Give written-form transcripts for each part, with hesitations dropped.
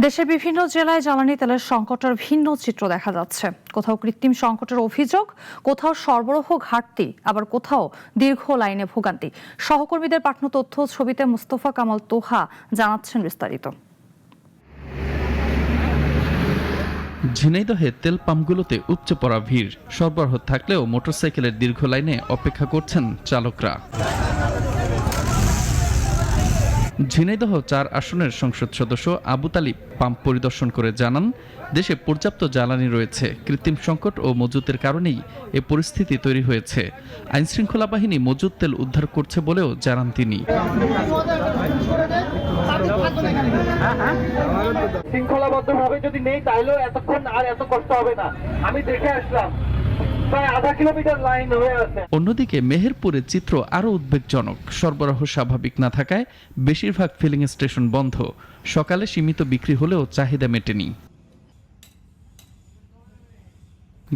দেশের বিভিন্ন জেলায় জ্বালানি তেলের সংকটের ভিন্ন চিত্র দেখা যাচ্ছে। কোথাও কৃত্রিম সংকটের অভিযোগ, কোথাও সরবরাহ ঘাটতি, আবার কোথাও দীর্ঘ লাইনে ভোগান্তি। সহকর্মীদের পাঠানো তথ্য ছবিতে মুস্তফা কামাল তোহা জানাচ্ছেন বিস্তারিত। ঝিনাইদহে তেল পাম্পগুলোতে উপচে পড়া ভিড়। সরবরাহ থাকলেও মোটরসাইকেলের দীর্ঘ লাইনে অপেক্ষা করছেন চালকরা। ঝিনাইদহ ৪ আসনের সংসদ সদস্য আবু তালিব পাম্প পরিদর্শন করে জানান, দেশে পর্যাপ্ত জ্বালানি রয়েছে। কৃত্রিম সংকট ও মজুতের কারণেই এ পরিস্থিতি তৈরি হয়েছে। আইনশৃঙ্খলা বাহিনী মজুত তেল উদ্ধার করছে বলেও জানান তিনি। শৃঙ্খলাবদ্ধভাবে যদি নেই তাহলেও এতক্ষণ আর এত কষ্ট হবে না। আমি দেখে আসলাম প্রায় আধা কিলোমিটার লাইন হয়ে আছে। অন্যদিকে মেহেরপুরের চিত্র আরও উদ্বেগজনক। সরবরাহ স্বাভাবিক না থাকায় বেশিরভাগ ফিলিং স্টেশন বন্ধ। সকালে সীমিত বিক্রি হলেও চাহিদা মেটেনি।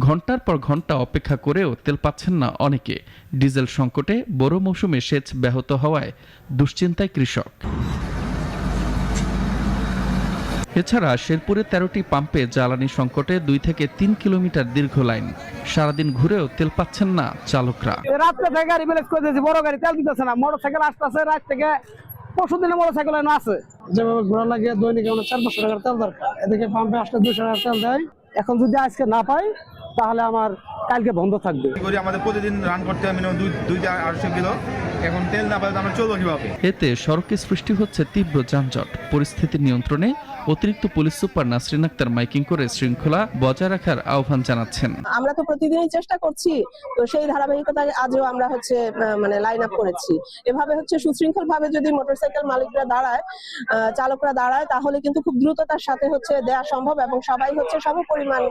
ঘন্টার পর ঘন্টা অপেক্ষা করেও তেল পাচ্ছেন না অনেকে। ডিজেল সংকটে বড় মৌসুমে সেচ ব্যাহত হওয়ায় দুশ্চিন্তায় কৃষক। এছাড়া শেরপুরে ১৩টি পাম্পে জ্বালানি সংকটে ২ থেকে ৩ কিলোমিটার দীর্ঘ লাইন। সারাদিন ঘুরেও তেল পাচ্ছেন না চালকরা। রাত্রে থেকে গাড়ি ব্যালেন্স করে দিয়েছি, বড় গাড়ি তেল দিতেছে না। মোটরসাইকেল আসতেছে রাত থেকে, পরশু দিনে মোটরসাইকেল আছে। যেভাবে ঘোরা লাগে দৈনিক ৪-৫০০ টাকার তেল দরকার। এদিকে পাম্পে আসলে ২০০ টাকার তেল দেয়। এখন যদি আজকে না পাই তাহলে আমার কালকে বন্ধ থাকবে। আমাদের প্রতিদিন রান করতে হয় মিনিমাম ২-৮০০ কিলো। এখন তেল না পাইলে আমরা চলবো কিভাবে? এতে সড়কে সৃষ্টি হচ্ছে তীব্র যানজট। পরিস্থিতি নিয়ন্ত্রণে অতিরিক্ত police super Nasrin Akhtar miking করে শৃঙ্খলা বজায় রাখার আহ্বান জানাচ্ছেন। আমরা তো প্রতিদিনই চেষ্টা করছি, তো সেই ধারাবাহিকতায় আজও আমরা লাইন আপ করেছি। এভাবে সুশৃঙ্খল ভাবে যদি মোটরসাইকেল মালিকরা দাঁড়ায়, চালকরা দাঁড়ায়, তাহলে কিন্তু খুব দ্রুততার সাথে দেয়া সম্ভব এবং সবাই সম পরিমাণ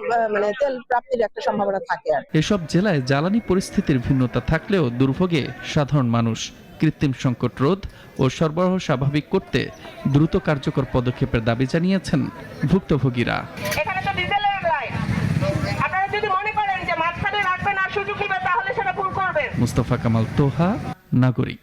তেল প্রাপ্তির একটা সম্ভাবনা থাকে। এসব জেলায় জ্বালানি পরিস্থিতির ভিন্নতা থাকলেও দুর্ভোগে সাধারণ মানুষ। কৃত্রিম সংকট রোধ ও সরবরাহ স্বাভাবিক করতে দ্রুত কার্যকর পদক্ষেপের দাবি জানিয়েছেন ভুক্তভোগীরা। এখানে তো ডিজেলের লাইন, আপনারা যদি মনে করেন যে মাঝখানে রাখবেন আর সুযোগ নেবেন তাহলে সেটা ভুল করবেন। মুস্তফা কামাল তোহা, নাগরিক।